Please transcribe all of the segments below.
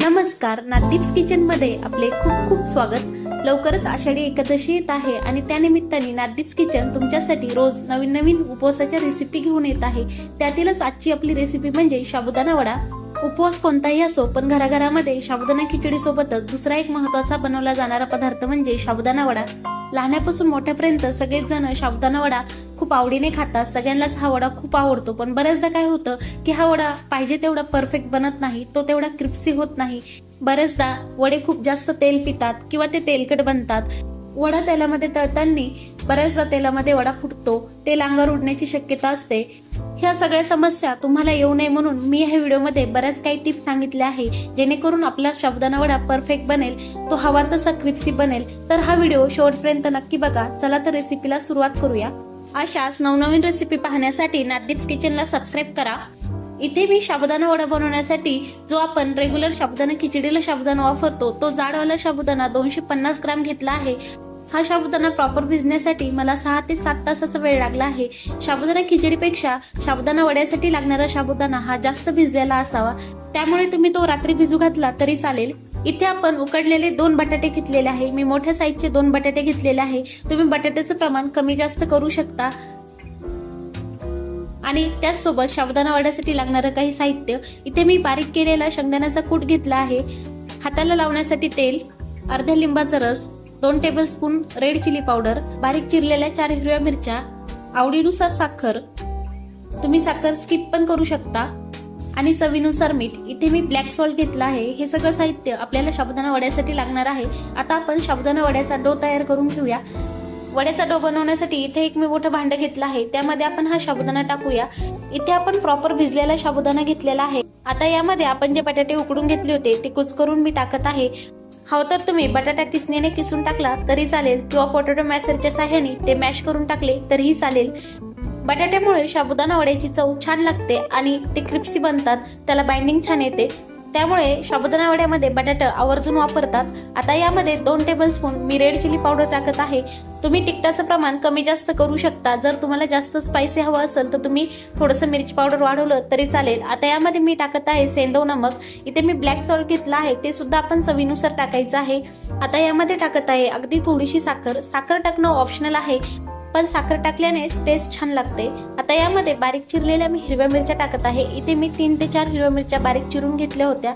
नमस्कार, नादीप्स किचन मध्ये आपले खूप खूप स्वागत। लवकरच आषाढी एकादशी येत आहे आणि त्यानिमित्ताने नादीप्स किचन तुमच्यासाठी रोज नवीन नवीन उपवासाच्या रेसिपी घेऊन येत आहे। त्यातीलच आजची आपली रेसिपी म्हणजे साबुदाणा वडा। उपवास कोणताही असो, पण घराघरामध्ये साबुदाणा खिचडी सोबतच दुसरा एक महत्त्वाचा बनवला जाणारा पदार्थ म्हणजे साबुदाणा वडा। लहानापासून मोठ्यापर्यंत सगळेच जण साबुदाणा वडा खूप आवडीने खातात। सगळ्यांनाच हा वडा खूप आवडतो, पण बऱ्याचदा काय होतं की हा वडा पाहिजे तेवढा परफेक्ट बनत नाही, तो तेवढा क्रिस्पी होत नाही। बरेचदा वडे खूप जास्त तेल पितात किंवा ते तेलकट बनतात। वडा तेलामध्ये तळताना बऱ्याचदा तेलामध्ये वडा फुटतो, तेल अंगावर उडण्याची शक्यता असते। ह्या सगळ्या समस्या तुम्हाला येऊ नये म्हणून मी ह्या व्हिडिओमध्ये बऱ्याच काही टिप्स सांगितल्या आहे, जेणेकरून आपला साबुदाणा वडा परफेक्ट बनेल, तो हवा तसा क्रिस्पी बनेल। तर हा व्हिडिओ शेवटपर्यंत नक्की बघा। चला तर रेसिपीला सुरुवात करूया। अशाच नवनवीन रेसिपी पाहण्यासाठी नादीप्स किचनला सबस्क्राईब करा। इथे मी साबुदाणा वडा बनवण्यासाठी जो आपण रेग्युलर साबुदाणा खिचडीला साबुदाणा वापरतो, तो जाडवाला साबुदाणा 250 ग्राम घेतला आहे। हा साबुदाणा प्रॉपर भिजण्यासाठी मला 6 ते 7 तासाचा वेळ लागला आहे। साबुदाणा खिचडीपेक्षा साबुदाणा वड्यासाठी लागणारा साबुदाणा हा जास्त भिजलेला असावा, त्यामुळे तुम्ही तो रात्री भिजू घातला तरी चालेल। इथे आपण उकडलेले 2 बटाटे घेतलेले आहे। मी मोठ्या साईजचे 2 बटाटे घेतलेले आहे। तुम्ही बटाट्याचं प्रमाण कमी जास्त करू शकता। आणि त्याचसोबत साबुदाणा वड्यासाठी लागणारं काही साहित्य, इथे मी बारीक केलेला शेंगदाण्याचा कूट घेतला आहे, हाताला लावण्यासाठी तेल, अर्ध्या लिंबाचा रस, 2 टेबलस्पून रेड चिली पावडर, बारीक चिरलेल्या 4 हिरव्या मिरच्या, आवडीनुसार साखर, तुम्ही साखर स्किप पण करू शकता, आणि चवीनुसार मीठ। इथे मी ब्लॅक सॉल्ट घेतला आहे। हे सगळं साहित्य आपल्याला साबुदाणा वड्यासाठी लागणार आहे। आता आपण साबुदाणा वड्याचा डो तयार करून घेऊया। वड्याचा डो बनवण्यासाठी इथे एक मी मोठं भांड घेतलं आहे, त्यामध्ये आपण हा साबुदाणा टाकूया। इथे आपण प्रॉपर भिजलेला साबुदाणा घेतलेला आहे। आता यामध्ये आपण जे बटाटे उकडून घेतले होते ते कुचकरून मी टाकत आहे। हवं तर तुम्ही बटाटा किसणीने किसून टाकला तरी चालेल, किंवा पोटॅटो मॅशरच्या साहाय्याने ते मॅश करून टाकले तरीही चालेल। बटाट्यामुळे साबुदाणा वड्याची चव छान लागते आणि ते क्रिस्पी बनतात, त्याला बाइंडिंग छान येते, त्यामुळे साबुदाणा वड्यामध्ये बटाटा आवर्जून वापरतात। आता यामध्ये 2 टेबलस्पून मी रेड चिली पावडर टाकत आहे। तुम्ही तिखटाचं प्रमाण कमी जास्त करू शकता। जर तुम्हाला जास्त स्पायसी हवं असेल तर तुम्ही थोडंसं मिरची पावडर वाढवलं तरी चालेल। आता यामध्ये मी टाकत आहे सेंधव नमक। इथे मी ब्लॅक सॉल्ट घेतला आहे, ते सुद्धा आपण चवीनुसार टाकायचं आहे। आता यामध्ये टाकत आहे अगदी थोडीशी साखर। साखर टाकणं ऑप्शनल आहे, पण साखर टाकल्याने टेस्ट छान लागते। आता यामध्ये बारीक चिरलेल्या मी हिरव्या मिरच्या टाकत आहे। इथे मी 3 ते 4 हिरव्या मिरच्या बारीक चिरून घेतल्या होत्या।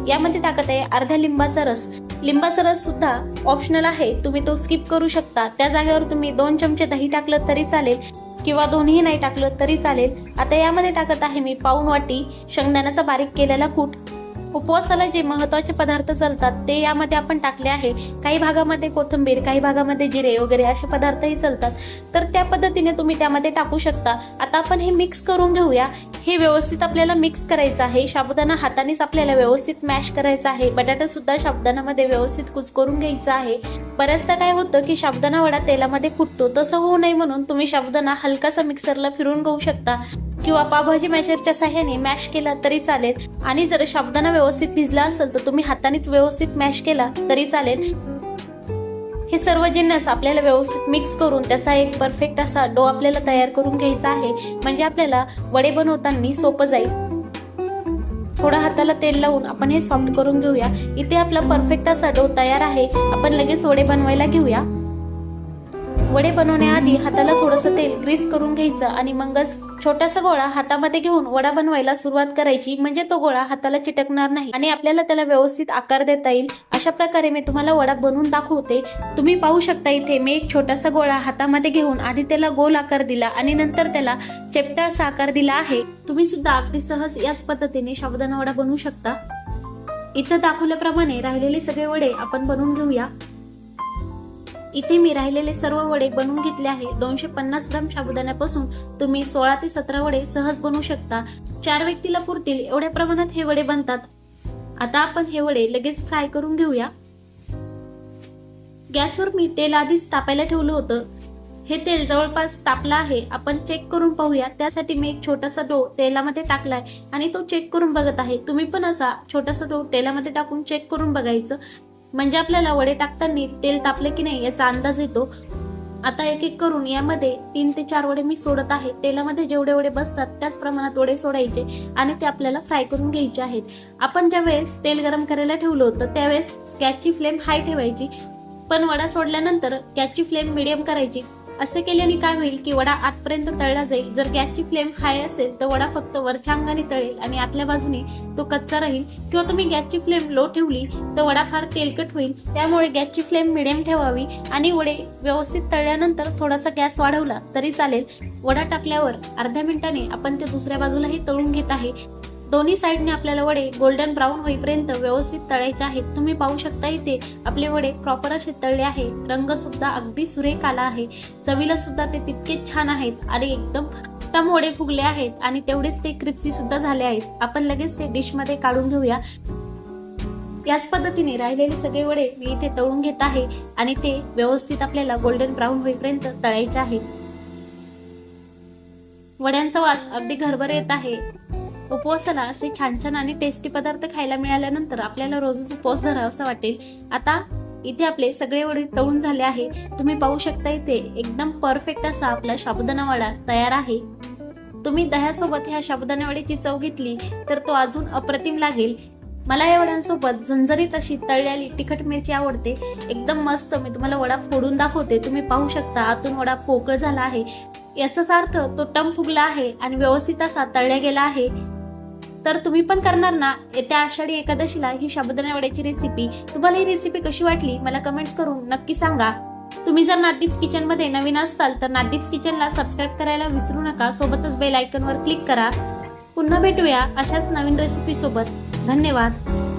यामध्ये टाकत आहे अर्ध्या लिंबाचा रस। लिंबाचा रस सुद्धा ऑप्शनल आहे, तुम्ही तो स्किप करू शकता। त्या जागेवर तुम्ही 2 चमचे दही टाकलं तरी चालेल, किंवा दोन्ही नाही टाकलं तरी चालेल। आता यामध्ये टाकत आहे मी पाऊण वाटी शेंगदाण्याचा बारीक केलेला कूट। उपवासाला जे महत्त्वाचे पदार्थ चालतात ते यामध्ये आपण टाकले आहे। काही भागामध्ये कोथिंबीर, काही भागामध्ये जिरे वगैरे असे पदार्थही चालतात, तर त्या पद्धतीने तुम्ही त्यामध्ये टाकू शकता। आता आपण हे मिक्स करून घेऊया। हे व्यवस्थित आपल्याला मिक्स करायचं आहे। साबुदाणा हातानेच आपल्याला व्यवस्थित मॅश करायचा आहे। बटाटा सुद्धा साबुदाण्यामध्ये व्यवस्थित कुचकरून घ्यायचा आहे। बऱ्याचदा काय होतं की साबुदाणा वडा तेलामध्ये फुटतो, तसं होऊ नये म्हणून तुम्ही साबुदाणा हलकासा मिक्सरला फिरून घेऊ शकता, किंवा पावभाजी मॅशरच्या साहाय्याने मॅश केला तरी चालेल। आणि जर साबुदाणा व्यवस्थित भिजला असेल तर तुम्ही हातानेच व्यवस्थित मॅश केला तरी चालेल। हे सर्व जिन्नस आपल्याला व्यवस्थित मिक्स करून त्याचा एक परफेक्ट असा डो आपल्याला तयार करून घ्यायचा आहे, म्हणजे आपल्याला वडे बनवताना सोपं जाईल। थोडं हाताला तेल लावून आपण हे सॉफ्ट करून घेऊया। इथे आपला परफेक्ट असा डो तयार आहे। आपण लगेच वडे बनवायला घेऊया। वडे बनवण्याआधी हाताला थोडंसं तेल ग्रीस करून घ्यायचं आणि मगच छोटासा गोळा हातामध्ये घेऊन वडा बनवायला सुरुवात करायची, म्हणजे तो गोळा हाताला चिटकणार नाही आणि आपल्याला त्याला व्यवस्थित आकार देता येईल। अशा प्रकारे मी तुम्हाला वडा बनवून दाखवते। तुम्ही पाहू शकता इथे मी एक छोटासा गोळा हातामध्ये घेऊन आधी त्याला गोल आकार दिला आणि नंतर त्याला चेपटा असा आकार दिला आहे। तुम्ही सुद्धा अगदी सहज याच पद्धतीने साबुदाणा वडा बनवू शकता। इथं दाखवल्याप्रमाणे राहिलेले सगळे वडे आपण बनवून घेऊया। इथे मी राहिलेले सर्व वडे बनवून घेतले आहे। 250 ग्राम साबुदाण्यापासून तुम्ही 16 ते 17 वडे सहज बनवू शकता। 4 व्यक्तीला पुरतील एवढ्या प्रमाणात हे वडे बनतात। आता आपण हे वडे लगेच फ्राय करून घेऊया। गॅसवर मी तेल आधीच तापायला ठेवलं होतं। हे तेल जवळपास तापलं आहे, आपण चेक करून पाहूया। त्यासाठी मी एक छोटासा डो तेलामध्ये टाकलाय आणि तो चेक करून बघत आहे। तुम्ही पण असा छोटासा डो तेलामध्ये टाकून चेक करून बघायचं, म्हणजे आपल्याला वडे टाकताना तेल तापले की नाही याचा अंदाज येतो। आता एक एक करून यामध्ये 3 ते 4 वडे मी सोडत आहे. तेलामध्ये जेवढे वडे बसतात त्याच प्रमाणात वडे सोडायचे आणि ते आपल्याला फ्राय करून घ्यायचे आहेत. आपण ज्या वेळेस तेल गरम करायला ठेवलं होतं त्यावेळेस गॅसची फ्लेम हाय ठेवायची, पण वडा सोडल्यानंतर गॅसची फ्लेम मिडियम करायची. असे केल्याने काय होईल की वडा आतपर्यंत तळला जाईल. जर गॅसची फ्लेम हाय असेल तर वडा फक्त वरच्या अंगाने तळेल आणि आतल्या बाजूने तो कच्चा राहील, किंवा तुम्ही गॅसची फ्लेम लो ठेवली तर वडा फार तेलकट होईल. त्यामुळे गॅसची फ्लेम मिडियम ठेवावी आणि वडे व्यवस्थित तळल्यानंतर थोडासा गॅस वाढवला तरी चालेल. वडा टाकल्यावर अर्ध्या मिनिटाने आपण ते दुसऱ्या बाजूलाही तळून घेत आहे. दोन्ही साईडने आपल्याला वडे गोल्डन ब्राऊन होईपर्यंत व्यवस्थित तळायचे आहेत. तुम्ही पाहू शकता इथे आपले वडे प्रॉपर असे तळले आहे. रंग सुद्धा अगदी सुरेख आला आहे. चवीला सुद्धा ते तितकेच छान आहेत आणि एकदम वडे फुगले आहेत आणि तेवढेच ते क्रिस्पी सुद्धा झाले आहेत. आपण लगेच ते डिश मध्ये काढून घेऊया. याच पद्धतीने राहिलेले सगळे वडे मी इथे तळून घेत आहे आणि ते व्यवस्थित आपल्याला गोल्डन ब्राऊन होईपर्यंत तळायचे आहेत. वड्यांचा वास अगदी घरभर येत आहे. उपवासाला असे छान छान आणि टेस्टी पदार्थ खायला मिळाल्यानंतर आपल्याला रोजच उपवास धरावा असं वाटेल. आता इथे आपले सगळे वडे तळून झाले आहे. तुम्ही पाहू शकता इथे एकदम परफेक्ट असा आपला साबुदाणा वडा तयार आहे. तुम्ही दह्यासोबत ह्या साबुदाणा वड्याची चव घेतली तर तो अजून अप्रतिम लागेल. मला या वड्यांसोबत झणझणीत अशी तळलेली तिखट मिरची आवडते. एकदम मस्त. मी तुम्हाला वडा फोडून दाखवते. तुम्ही पाहू शकता आतून वडा पोकळ झाला आहे. याचाच अर्थ तो टम फुगला आहे आणि व्यवस्थित असा तळल्या गेला आहे. तर तुम्ही पण करणार ना येत्या आषाढी एकादशीला ही साबुदाणा वड्याची रेसिपी? तुम्हाला ही रेसिपी कशी वाटली मला कमेंट्स करून नक्की सांगा. तुम्ही जर नादीप्स किचन मध्ये नवीन असताल तर नादीप्स किचनला सबस्क्राईब करायला विसरू नका. सोबतच बेल आयकॉनवर क्लिक करा. पुन्हा भेटूया अशाच नवीन रेसिपी सोबत. धन्यवाद.